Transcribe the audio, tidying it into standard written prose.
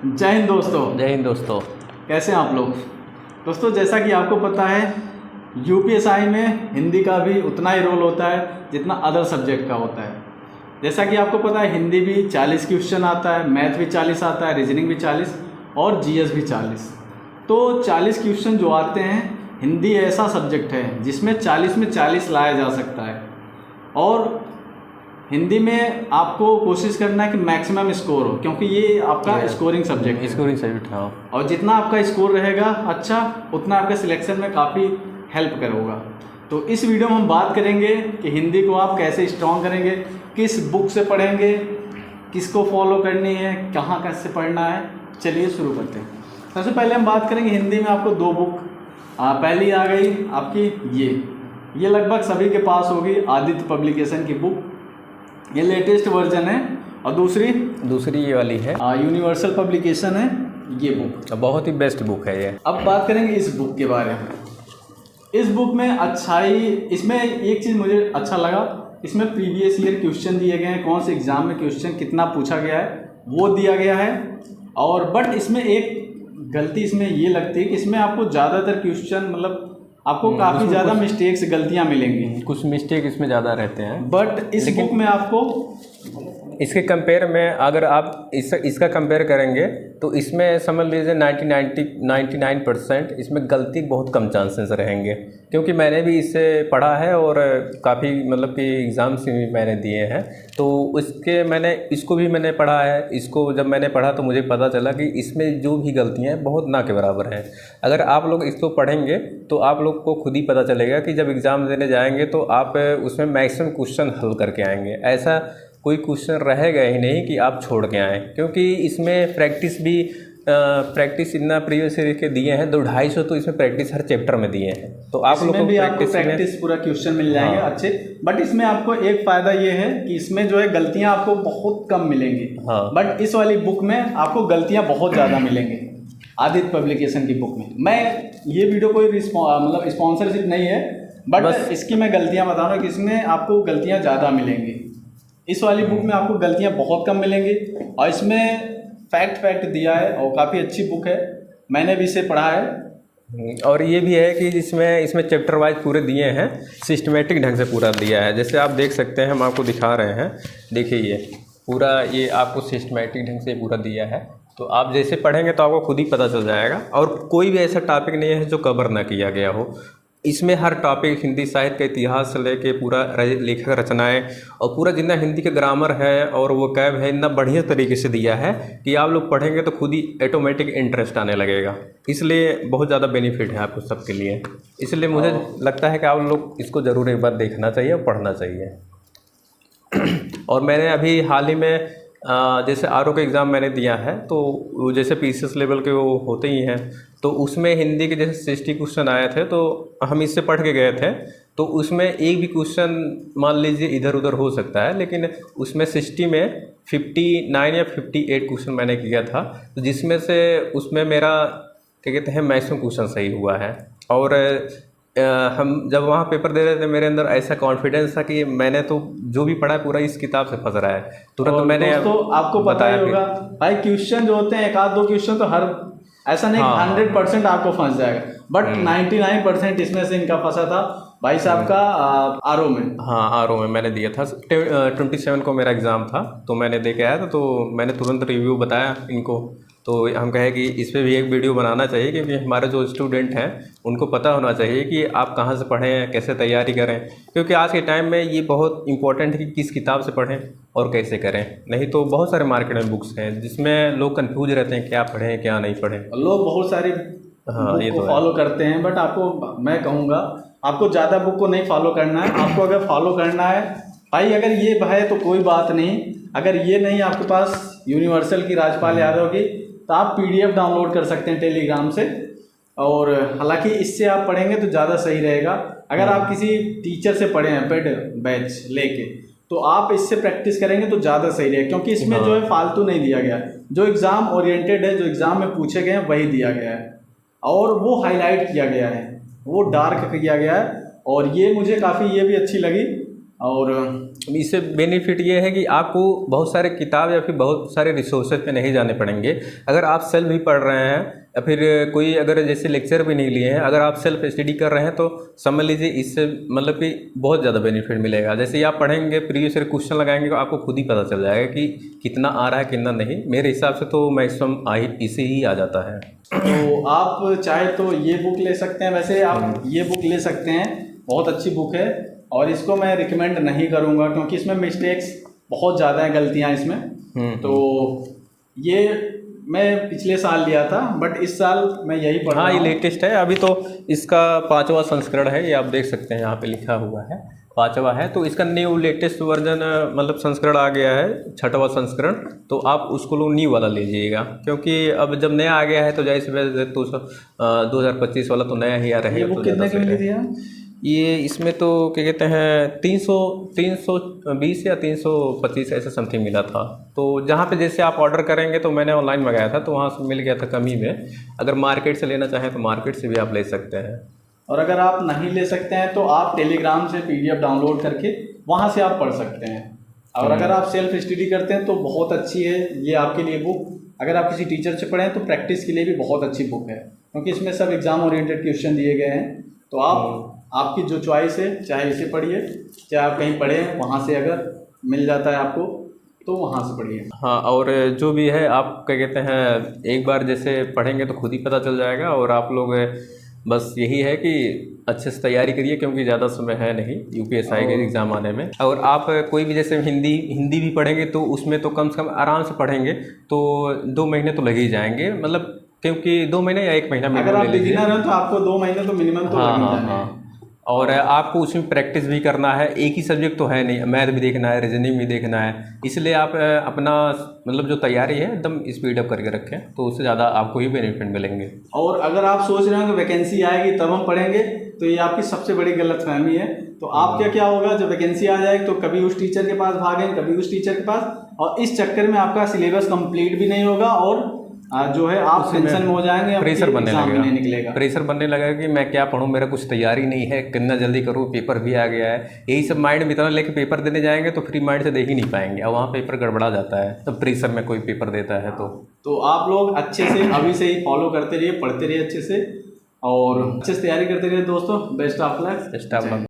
जय हिंद दोस्तों। जय हिंद दोस्तों। कैसे हैं आप लोग दोस्तों? जैसा कि आपको पता है यूपीएसआई में हिंदी का भी उतना ही रोल होता है जितना अदर सब्जेक्ट का होता है। जैसा कि आपको पता है हिंदी भी 40 क्वेश्चन आता है, मैथ भी 40 आता है, रीजनिंग भी 40 और जीएस भी 40। तो 40 क्वेश्चन जो आते हैं, हिंदी ऐसा सब्जेक्ट है जिसमें 40 में 40 लाया जा सकता है। और हिंदी में आपको कोशिश करना है कि मैक्सिमम स्कोर हो, क्योंकि ये आपका स्कोरिंग सब्जेक्ट है। स्कोरिंग सब्जेक्ट, हाँ। और जितना आपका स्कोर रहेगा अच्छा, उतना आपके सिलेक्शन में काफ़ी हेल्प करेगा। तो इस वीडियो में हम बात करेंगे कि हिंदी को आप कैसे स्ट्रॉन्ग करेंगे, किस बुक से पढ़ेंगे, किसको फॉलो करनी है, कहाँ कैसे पढ़ना है। चलिए शुरू करते हैं। सबसे पहले हम बात करेंगे हिंदी में आपको दो बुक। पहली आ गई आपकी ये लगभग सभी के पास होगी, आदित्य पब्लिकेशन की बुक। ये लेटेस्ट वर्जन है। और दूसरी ये वाली है, यूनिवर्सल पब्लिकेशन है ये बुक। बहुत ही बेस्ट बुक है ये। अब बात करेंगे इस बुक के बारे में। इस बुक में अच्छाई, इसमें एक चीज़ मुझे अच्छा लगा, इसमें प्रीवियस ईयर क्वेश्चन दिए गए हैं, कौन से एग्जाम में क्वेश्चन कितना पूछा गया है वो दिया गया है। और बट इसमें एक गलती इसमें ये लगती है कि इसमें आपको ज़्यादातर क्वेश्चन मतलब आपको काफ़ी ज़्यादा मिस्टेक्स, गलतियाँ मिलेंगी। कुछ मिस्टेक इसमें ज़्यादा रहते हैं। बट इस बुक में आपको इसके कंपेयर में अगर आप इसका कंपेयर करेंगे तो इसमें समझ लीजिए 99% इसमें गलती बहुत कम चांसेस रहेंगे, क्योंकि मैंने भी इससे पढ़ा है और काफ़ी मतलब कि एग्ज़ाम्स भी मैंने दिए हैं। तो इसको भी मैंने पढ़ा है। इसको जब मैंने पढ़ा तो मुझे पता चला कि इसमें जो भी गलतियाँ हैं बहुत ना के बराबर हैं। अगर आप लोग इसको पढ़ेंगे तो आप लोग को खुद ही पता चलेगा कि जब एग्ज़ाम देने जाएंगे तो आप उसमें मैक्सिमम क्वेश्चन हल करके आएंगे। ऐसा कोई क्वेश्चन रहेगा ही नहीं कि आप छोड़ के आएँ, क्योंकि इसमें प्रैक्टिस इतना प्रीवियस ईयर के दिए हैं, 250 तो इसमें प्रैक्टिस हर चैप्टर में दिए हैं। तो आप लोग को प्रैक्टिस पूरा क्वेश्चन मिल जाएंगे। हाँ। अच्छे। बट इसमें आपको एक फ़ायदा ये है कि इसमें जो है गलतियाँ आपको बहुत कम मिलेंगी। हाँ। बट इस वाली बुक में आपको गलतियाँ बहुत ज़्यादा मिलेंगी, आदित्य पब्लिकेशन की बुक में। मैं ये वीडियो कोई मतलब स्पॉन्सरशिप नहीं है, बट इसकी मैं गलतियाँ बता रहा हूँ कि इसमें आपको गलतियाँ ज़्यादा मिलेंगी। इस वाली बुक में आपको गलतियाँ बहुत कम मिलेंगी और इसमें फैक्ट दिया है और काफ़ी अच्छी बुक है, मैंने भी इसे पढ़ा है। और ये भी है कि इसमें चैप्टर वाइज पूरे दिए हैं, सिस्टमेटिक ढंग से पूरा दिया है। जैसे आप देख सकते हैं, हम आपको दिखा रहे हैं, देखिए ये पूरा ये आपको सिस्टमेटिक ढंग से पूरा दिया है। तो आप जैसे पढ़ेंगे तो आपको खुद ही पता चल जाएगा। और कोई भी ऐसा टॉपिक नहीं है जो कवर ना किया गया हो। इसमें हर टॉपिक, हिंदी साहित्य का इतिहास से लेके पूरा लेखक रचनाएं और पूरा जितना हिंदी का ग्रामर है और वो कैब है, इतना बढ़िया तरीके से दिया है कि आप लोग पढ़ेंगे तो खुद ही ऑटोमेटिक इंटरेस्ट आने लगेगा। इसलिए बहुत ज़्यादा बेनिफिट है आपको सबके लिए। इसलिए मुझे लगता है कि आप लोग इसको ज़रूर एक बार देखना चाहिए और पढ़ना चाहिए। और मैंने अभी हाल ही में जैसे आरओ का एग्ज़ाम मैंने दिया है, तो जैसे पीसीएस लेवल के वो होते ही हैं, तो उसमें हिंदी के जैसे 60 क्वेश्चन आए थे, तो हम इससे पढ़ के गए थे। तो उसमें एक भी क्वेश्चन मान लीजिए इधर उधर हो सकता है, लेकिन उसमें 60 में 59 या 58 क्वेश्चन मैंने किया था, तो जिसमें से उसमें मेरा क्या कहते हैं मैक्सिमम क्वेश्चन सही हुआ है। और हम जब वहाँ पेपर दे रहे थे, मेरे अंदर ऐसा कॉन्फिडेंस था कि मैंने तो जो भी पढ़ा है पूरा इस किताब से फंस रहा है तुरंत। मैंने तो आपको पता ही होगा भाई, क्वेश्चन जो होते हैं एक आध दो क्वेश्चन तो हर ऐसा नहीं 100% आपको फंस जाएगा, बट 99% इसमें से इनका फंसा था भाई साहब का आरओ में। हाँ, आरओ में मैंने दिया था। 27 को मेरा एग्ज़ाम था, तो मैंने दे के आया था। तो मैंने तुरंत रिव्यू बताया इनको। तो हम कहे कि इस पर भी एक वीडियो बनाना चाहिए, क्योंकि हमारे जो स्टूडेंट हैं उनको पता होना चाहिए कि आप कहाँ से पढ़ें, कैसे तैयारी करें। क्योंकि आज के टाइम में ये बहुत इंपॉर्टेंट है कि किस किताब से पढ़ें और कैसे करें। नहीं तो बहुत सारे मार्केट में बुक्स हैं जिसमें लोग कंफ्यूज रहते हैं, क्या पढ़ें क्या नहीं पढ़ें। लोग बहुत सारे ये तो फॉलो करते हैं, बट आपको मैं कहूँगा आपको ज़्यादा बुक को नहीं फॉलो करना है। आपको अगर फॉलो करना है भाई, अगर ये है तो कोई बात नहीं। अगर ये नहीं आपके पास यूनिवर्सल की राजपाल यादव की, तो आप पीडीएफ डाउनलोड कर सकते हैं टेलीग्राम से। और हालांकि इससे आप पढ़ेंगे तो ज़्यादा सही रहेगा। अगर आप किसी टीचर से पढ़े हैं पेड बैच लेके, तो आप इससे प्रैक्टिस करेंगे तो ज़्यादा सही रहेगा, क्योंकि इसमें जो है फालतू नहीं दिया गया। जो एग्ज़ाम ओरिएंटेड है, जो एग्ज़ाम में पूछे गए हैं वही दिया गया है, और वो हाईलाइट किया गया है, वो डार्क किया गया है। और ये मुझे काफ़ी ये भी अच्छी लगी और इससे बेनिफिट ये है कि आपको बहुत सारे किताब या फिर बहुत सारे रिसोर्सेज पे नहीं जाने पड़ेंगे। अगर आप सेल्फ भी पढ़ रहे हैं या फिर कोई अगर जैसे लेक्चर भी नहीं लिए हैं, अगर आप सेल्फ स्टडी कर रहे हैं तो समझ लीजिए इससे मतलब कि बहुत ज़्यादा बेनिफिट मिलेगा। जैसे ही आप पढ़ेंगे, प्रीवियस ईयर क्वेश्चन लगाएंगे तो आपको खुद ही पता चल जाएगा कि कितना आ रहा है कितना नहीं। मेरे हिसाब से तो मैक्सिमम इसे ही आ जाता है। तो आप चाहे तो ये बुक ले सकते हैं, वैसे आप ये बुक ले सकते हैं, बहुत अच्छी बुक है। और इसको मैं रिकमेंड नहीं करूँगा क्योंकि इसमें मिस्टेक्स बहुत ज़्यादा हैं, गलतियाँ इसमें। तो ये मैं पिछले साल लिया था बट इस साल मैं यही पढ़ रहा हूँ। हाँ, ये लेटेस्ट है, अभी तो इसका 5वां संस्करण है, ये आप देख सकते हैं यहाँ पे लिखा हुआ है 5वां है। तो इसका न्यू लेटेस्ट वर्जन मतलब संस्करण आ गया है, 6वां संस्करण। तो आप उसको लोग न्यू वाला लीजिएगा क्योंकि अब जब नया आ गया है तो जैसे वैसे तो 2025 वाला तो नया ही आ रहेगा। ये बुक कितने की मिली थी यार? ये इसमें तो क्या कहते हैं 320 या 325 ऐसा समथिंग मिला था। तो जहाँ पे जैसे आप ऑर्डर करेंगे, तो मैंने ऑनलाइन मंगाया था तो वहाँ से मिल गया था कमी में। अगर मार्केट से लेना चाहें तो मार्केट से भी आप ले सकते हैं। और अगर आप नहीं ले सकते हैं तो आप टेलीग्राम से PDF डाउनलोड करके वहाँ से आप पढ़ सकते हैं। और अगर आप सेल्फ स्टडी करते हैं तो बहुत अच्छी है ये आपके लिए बुक। अगर आप किसी टीचर से पढ़ें तो प्रैक्टिस के लिए भी बहुत अच्छी बुक है क्योंकि इसमें सब एग्ज़ाम ओरिएंटेड क्वेश्चन दिए गए हैं। तो आप आपकी जो चॉइस है, चाहे इसे पढ़िए, चाहे आप कहीं पढ़ें वहाँ से अगर मिल जाता है आपको तो वहाँ से पढ़िए। हाँ, और जो भी है आप क्या कहते हैं एक बार जैसे पढ़ेंगे तो खुद ही पता चल जाएगा। और आप लोग बस यही है कि अच्छे से तैयारी करिए क्योंकि ज़्यादा समय है नहीं UPSI के एग्ज़ाम आने में। और आप कोई भी जैसे हिंदी भी पढ़ेंगे तो उसमें तो कम से कम आराम से पढ़ेंगे तो 2 महीने तो लग ही जाएंगे, मतलब क्योंकि 2 महीने या 1 महीना अगर आप बिगिनर हैं तो आपको 2 महीने तो मिनिमम तो लग ही जाने हैं। और आपको उसमें प्रैक्टिस भी करना है। एक ही सब्जेक्ट तो है नहीं, मैथ भी देखना है, रीजनिंग भी देखना है। इसलिए आप अपना मतलब जो तैयारी है एकदम स्पीड अप करके रखें तो उससे ज़्यादा आपको ही बेनिफिट मिलेंगे। और अगर आप सोच रहे हो कि वैकेंसी आएगी तब हम पढ़ेंगे तो ये आपकी सबसे बड़ी गलतफहमी है। तो आप क्या होगा, जब वैकेंसी आ जाएगी तो कभी उस टीचर के पास भागें, कभी उस टीचर के पास, और इस चक्कर में आपका सिलेबस कंप्लीट भी नहीं होगा और जो है आप टेंशन में हो जाएंगे, प्रेशर बनने लगेगा, प्रेशर बनने लगेगा कि मैं क्या पढ़ूं, मेरा कुछ तैयारी नहीं है, कितना जल्दी करूं, पेपर भी आ गया है। यही सब माइंड में इतना लेके पेपर देने जाएंगे तो फ्री माइंड से दे ही नहीं पाएंगे और वहाँ पेपर गड़बड़ा जाता है। तो प्रेशर में कोई पेपर देता है तो आप लोग अच्छे से अभी से ही फॉलो करते रहिए, पढ़ते रहिए अच्छे से और अच्छे से तैयारी करते रहिए दोस्तों। Best of luck.